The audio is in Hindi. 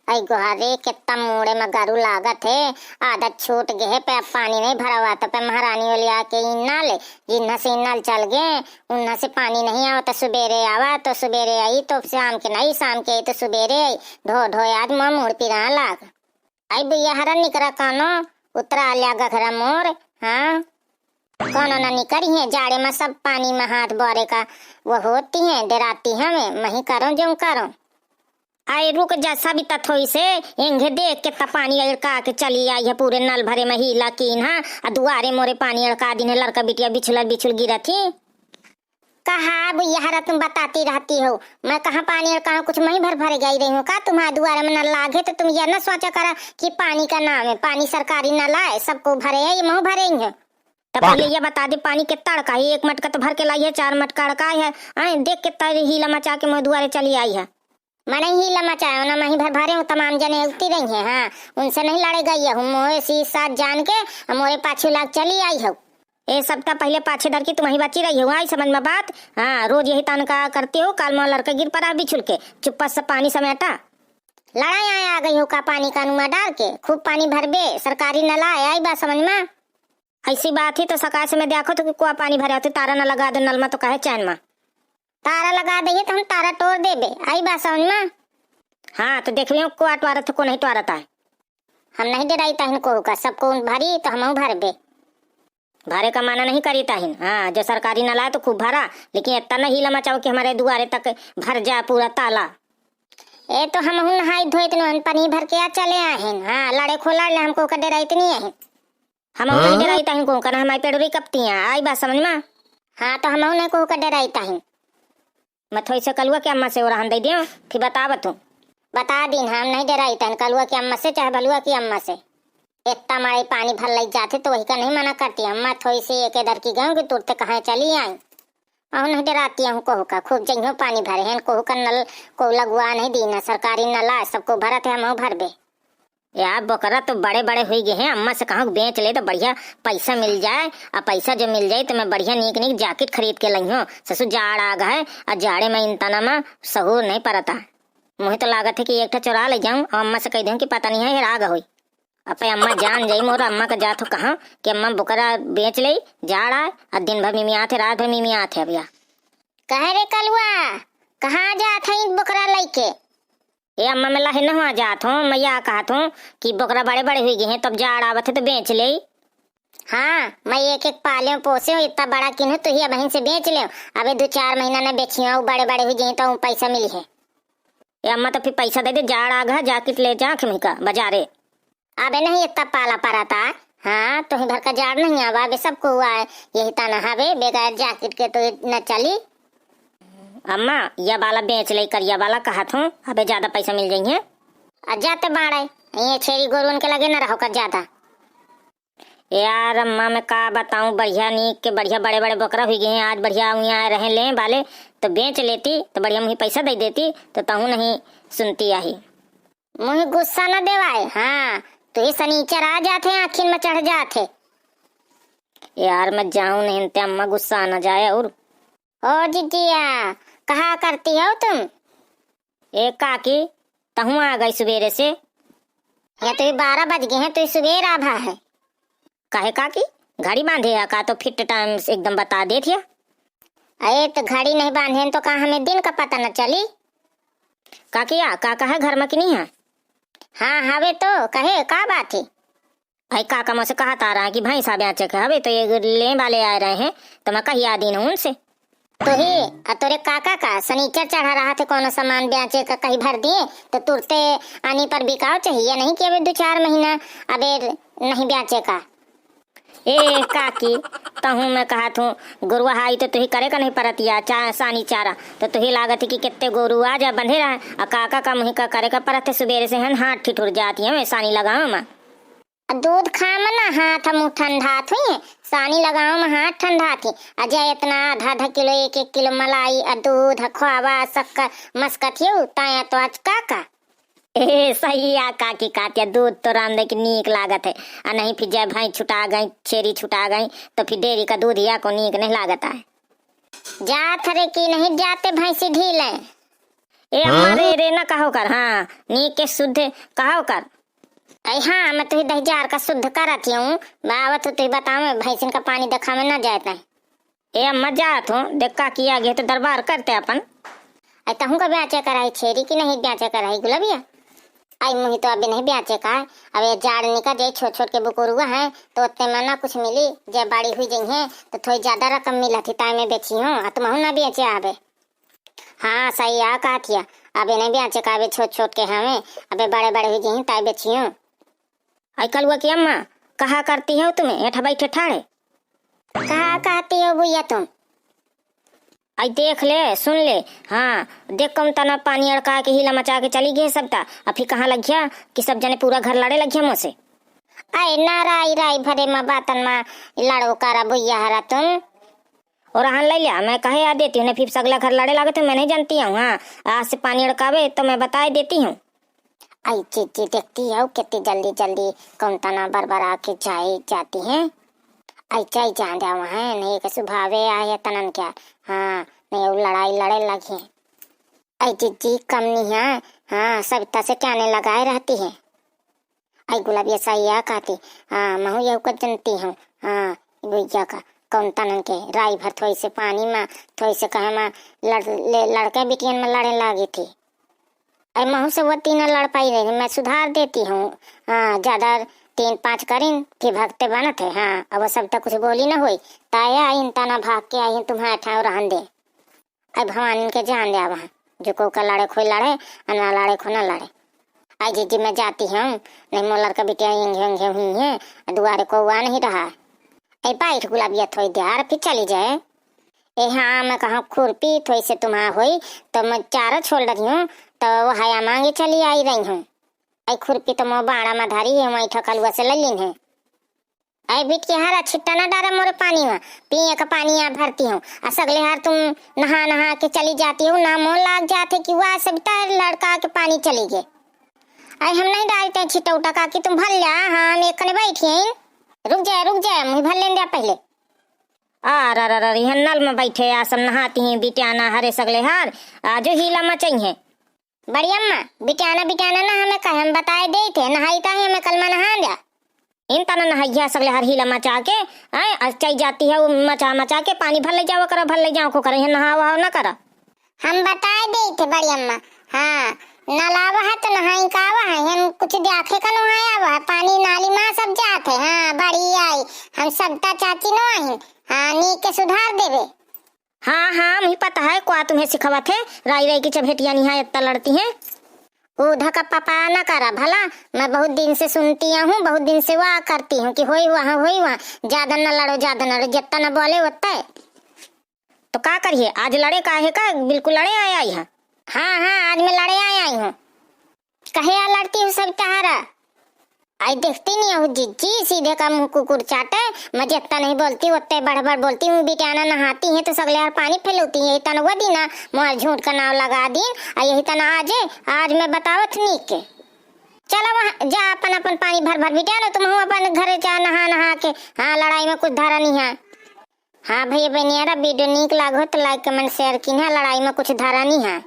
आई गोहारे कितना मुड़े में गारू लागत है। आदत छूट गए है पे अब पानी नहीं भरा हुआ तो पे महारानी वाली आके इन्ना ले जिन्ना से इन्ना चल गए उन्ना से पानी नहीं आवा तो सुबेरे आवा तो सुबेरे आई तो शाम के नहीं शाम के आई तो सुबेरे आई धो धो आज मुँह मुड़ पिरा लाग आई भैया हरा निकरा कानो उतरा लिया घरा मोर। हाँ कौन ना निकरी है जाड़े में सब पानी में हाथ बोरे का वो होती है डराती है मैं ही करो जो करो। आई रुक जा सभी थोड़ी से इंगे देख के पानी अड़का के चली आई है पूरे नल भरे में हीला कीन हाँ दुआरे मोरे पानी अड़का दिन है लड़का बिटिया बिछुल बिछुल गिरा थी। कहा भैया तुम बताती रहती हो मैं कहाँ पानी अड़का कुछ मैं भर भर गई रही हूँ का तुम्हारे दुआरे में नल लागे तो तुम यह न सोचा करा कि पानी का नाम है पानी सरकारी नल है सबको भरे है ये मुँह भरेंगे। तो पहले ये बता दे पानी कितना अड़का है एक मटका तो भर के लाई है 4 मटका अड़का है देख कितना हीला मचा के मुँह दुआरे चली आई है। मैंने हीला मचाया ना मैं भर भरे हूँ तमाम जने उगती रही है। हाँ उनसे नहीं लड़े गई हूँ मोहे सी साथ जान के मोरे पाछू लाग चली आई हूँ ये सबटा पहले पाछे डर की तुम्हारी बची रही हो आई समझ में बात। हाँ रोज यही तनका करती हो काल में लड़का गिर पड़ा बिछुल के चुप्पा से पानी समेटा लड़ाई आ गई हो का पानी का नुआ डाल के खूब पानी भर बे सरकारी नला आई बात समझ में। ऐसी बात ही तो सकाल से मैं देखो तो कुआ पानी भरे होते तारा न लगा दो नल में तो कहे चैन में तारा लगा दे तो हम तारा तोड़ देबे आई बात समझ में। हाँ तो देख लियो को अटवारा तो को नहीं टवारता है हम नहीं डराई ताहिन को का सबको भरी तो हम भर बे भरे का माना नहीं करी ताहिन। हाँ जो सरकारी नला तो खूब भरा लेकिन इतना नहीं लमा चाहो कि हमारे दुआरे तक भर जाए पूरा ताला। ए तो हम नहाई धोई तो पानी भर के चले आए। हाँ लड़े खोला ले हमको का डराई नहीं है हम नहीं डराई ताहिन को करना हमारी पेड़ोरी कपती हैं आई बात समझ में। हाँ तो हम नहीं को का डराई ताहिन मैं थोड़ी से कलुआ के अम्मा से और दे दियो फिर बता दिन हम नहीं डराई तन कलुआ की अम्मा से चाहे भलुआ की अम्मा से इतना मारे पानी भर लग जाते तो वही का नहीं मना करती अम्मा थोड़ी सी एक डर की गऊँ कि तुरते कहाँ चली आई और नहीं डराती हूँ कोहू का खूब जइयो पानी भरे हैं कोहू का नल को लगवा नहीं दीना सरकारी नला सबको भरा थे हम भर बे यार बकरा तो बड़े बड़े हो गए हैं अम्मा से कहाँ बेच ले तो बढ़िया पैसा मिल जाए और पैसा जो मिल जाए तो मैं बढ़िया नीक नीक जैकेट खरीद के लाई हूँ ससुर जाड़ आ गए और जाड़े में इन तना में सहूर नहीं पड़ता मुझे तो लागत है कि एक चुरा ले जाऊँ और अम्मा से कह दूँ कि पता नहीं है राग हो अपने अम्मा जान जाई मोर अम्मा का जात हो कहाँ कि अम्मा बकरा बेच ले जाड़ आए और दिन भर मिमी आते रात भर मिमी आते भैया कहे रे कलुआ कहाँ जात है बकरा लेके ये अम्मा मैं लाहे न जात हूँ मैं या कहत हूँ कि बकरा बड़े बड़े हुई गए हैं तब जाड़ आवत है तो बेच ले। हाँ मैं एक एक पाले पोसे हूँ इतना बड़ा किन्हू तो ही बहन से बेच ले अबे 2-4 महीना न बेची हूँ बड़े बड़े हुई गए तो पैसा मिली है ये अम्मा तो फिर पैसा दे दे जाड़ आ गया जाकेट ले जा खमी का बाजारे अबे नहीं इतना पाला पड़ा था। हाँ तो ही भर का जाड़ नहीं आवा अबे सबको हुआ है यही तना हवे बेगार जैकेट के तो न चली। अम्मा यह वाला बेच ले करिया वाला कहा था अबे ज्यादा पैसा मिल जाएंगे जाते बाड़े ये छेरी गोरुन के लगे न रहो कर ज्यादा। यार अम्मा मैं का बताऊं बढ़िया नीक के बढ़िया बड़े बड़े बकरा हुई गए हैं आज बढ़िया यहाँ रहे ले वाले तो बेच लेती तो बढ़िया मुझे पैसा दे देती तो तहू नहीं सुनती आई मुझे गुस्सा न देवाए। हाँ तो ये सनीचर आ जाते आखिर में चढ़ जाते यार मैं जाऊं नहीं ते अम्मा गुस्सा न जाए। और ओ जिजिया कहा करती हो तुम एक काकी तहू आ गई सवेरे से या तो 12 बज गए हैं तो सवेर आभा है काहे काकी घड़ी बांधे है का तो फिट टाइम एकदम बता दे थिया। अरे तो घड़ी नहीं बांधे तो कहा हमें दिन का पता न चली काकिया काका है घर में कि नहीं है। हाँ हवे तो कहे का बात है भाई काका मुझसे कहा था रहा कि भाई साहब बेचे के हवे तो ये ले वाले आ रहे हैं तो मैं कही आदि हूँ उनसे तो ही तोरे काका का सनीचर चढ़ा रहा थे कौन सामान बेचे का कहीं भर दिए तो तुरते आने पर बिकाओ चाहिए नहीं कि अभी 2-4 महीना अबे नहीं बेचे का। ए काकी तहू मैं कहा थू गोरुआ हाई तो तुही करे का नहीं परतिया सानी चारा तो तुही लागत कि कितने गोरु आ जा बंधे रहा और काका का मुही का करे का परत सुबेरे से हन हाथ ठिठुर जाती है सानी लगाओ मैं दूध खाम ना हाथ मुँह ठंडा हुई सानी लगाओ में हाथ ठंडा थी अजय इतना आधा किलो 1-1 किलो मलाई और दूध खोवा शक्कर मस्कत ताया तो आज काका ए सही आ काकी कातिया दूध तो राम दे की नीक लागत है और नहीं फिर जय भाई छुटा गई छेरी छुटा गई तो फिर डेयरी का दूध या को नीक नहीं लागत है। जात रे की नहीं जाते भैंसी ढीले ए हमारे रे ना कहो कर, हाँ नी के शुद्ध कहो कर। आई हाँ मैं तुही दही जार का शुद्ध करती हूँ। बावत तुही बताओ भैंसिन का पानी देखा में ना जाता है। ए अम्मा जात हूँ देखा किया गया तो दरबार करते अपन। आई तहूँ का ब्याचे कराई छेरी की नहीं ब्याचे कराई गुलाबिया। आई मुही तो अभी नहीं ब्याचे का। अब ये जाड़ निका जाए छोट छोट के बुकुरुआ है तो उतने में ना कुछ मिली। जब बाड़ी हुई गई है तो थोड़ी ज्यादा रकम मिला थी ताई में बेची हूँ। तुम ना बेचे आवे। हाँ सही आ कहा थिया। अबे नहीं ब्याचे का अबे छोट छोट के हमें अबे बड़े बड़े हुई गई ताई बेची हूँ। आई कल हुआ कि अम्मा कहा करती हो तुम्हें ऐठा बैठे ठाड़े। कहा कहती हो भैया तुम। आई देख ले सुन ले, हाँ देख कम तना पानी अड़का के हिला मचा के चली गई सबटा। अब फिर कहाँ लग गया कि सब जने पूरा घर लड़े लग गया मुझसे। अरे ना राई राई भरे माँ बातन माँ लड़ो कारा भैया हरा तुम। और हाँ ले लिया मैं कहे आ देती हूँ फिर सगला घर लड़े लगे तो मैं नहीं जानती हूँ। हाँ आज से पानी अड़कावे तो मैं बता देती हूँ। आई चीची देखती है कितनी जल्दी जल्दी कौन तना बरबरा के जाती है। आई चाय जान दे वहाँ नहीं के सुभावे आए तनन क्या। हाँ नहीं वो लड़ाई लड़े लगी। आई जीजी कम नहीं है। हाँ सविता से कहने लगाए रहती है। आई गुलाब ये सही है कहती। हाँ मैं ये जनती हूँ। हाँ भैया का कौन तनन के राई भर थोड़ी से पानी में थोड़ी से कहे मैं लड़के बिटियन में लड़े लगी थी। आई महू से वो तीन लड़ पाई रही मैं सुधार देती हूँ। हाँ ज्यादा 3-5 करीन के भगते बनत है। हाँ अब सब तक कुछ बोली न हुई ताया आई तना भाग के आई तुम्हारे ठाव रहन दे। अब भवानी के जान दे वहाँ जो को का लड़े खोई लड़े और ना लड़े खो ना लड़े। आई जीजी मैं जाती हूँ नहीं मोर लड़का बिटिया हिंगे हुई है दुआरे को हुआ नहीं रहा। ऐ बैठ गुलाबिया थोड़ी देर फिर चली जाए। ए हाँ मैं कहा खुरपी थोड़ी से तुम्हारा हुई तो मैं चारा छोड़ रही हूँ तो वो हया मांगे चली आई रही हूँ। आई खुरपी तो मोह बाड़ा में धारी है वही ठकलुआ से ले लीन है। आई बिट के हारा छिट्टा ना डारा मोरे पानी में पिए का पानी यहाँ भरती हूँ और सगले हार तुम नहा नहा के चली जाती हो ना मोह लाग जाते कि वह सब लड़का के पानी चली गए। आई हम नहीं डालते छिट्टा उठा का कि तुम भर लिया। हाँ हम एक बैठी रुक जाए मुझे भर लेन दिया पहले। यहाँ नल में बैठे आ सब नहाती हैं बिटियाना हरे सगले हार आज हीला मचाई है। बड़ी अम्मा बिटियाना ना हमें कहे हम बताए दे थे नहाई था हमें कल में नहा दिया। इन तना नहाइया सगले हर हीला मचा के चई जाती है वो मचा के पानी भर ले जाओ करा भर ले जाओ को करे नहा वहा ना करा। हम बताए दे थे बड़ी अम्मा। हाँ नलावा है तो नहाई का है हम कुछ देखे का नहाया हुआ पानी नाली में सब जाते। हाँ बड़ी आई हम सबटा चाची नो आई। हाँ नी के सुधार देवे। हाँ मुझे पता है क्या तुम्हें सिखवा थे राई की चभेटिया निहा इतना लड़ती हैं। ऊधा का पापा ना करा भला मैं बहुत दिन से सुनती हूँ बहुत दिन से वह करती हूँ कि होई वहाँ ज्यादा न लड़ो जितना न बोले उतना। तो क्या करिए आज लड़े का है का बिल्कुल लड़े आया यहाँ। हाँ आज मैं लड़े आई हूँ। कहे आ लड़ती हूँ सब तहारा। आई देखती नहीं हूँ जीजी सीधे का मुँह कुकुर चाटे। मैं जितना नहीं बोलती उतने बढ़ बोलती हूँ। बिटियाना नहाती है तो सगले यार पानी फैलती है। तना वो दीना मोर झूठ का नाव लगा दीन और यही तना आज मैं बतावत नहीं के। चलो वहाँ जा अपन पानी भर बिटियाना तुम अपन घर जा नहा के। हाँ लड़ाई में कुछ धारा नहीं है। हाँ भैया बनियारा वीडियो नीक लागो तो लाइक कमेंट शेयर की है लड़ाई में कुछ धारा नहीं है।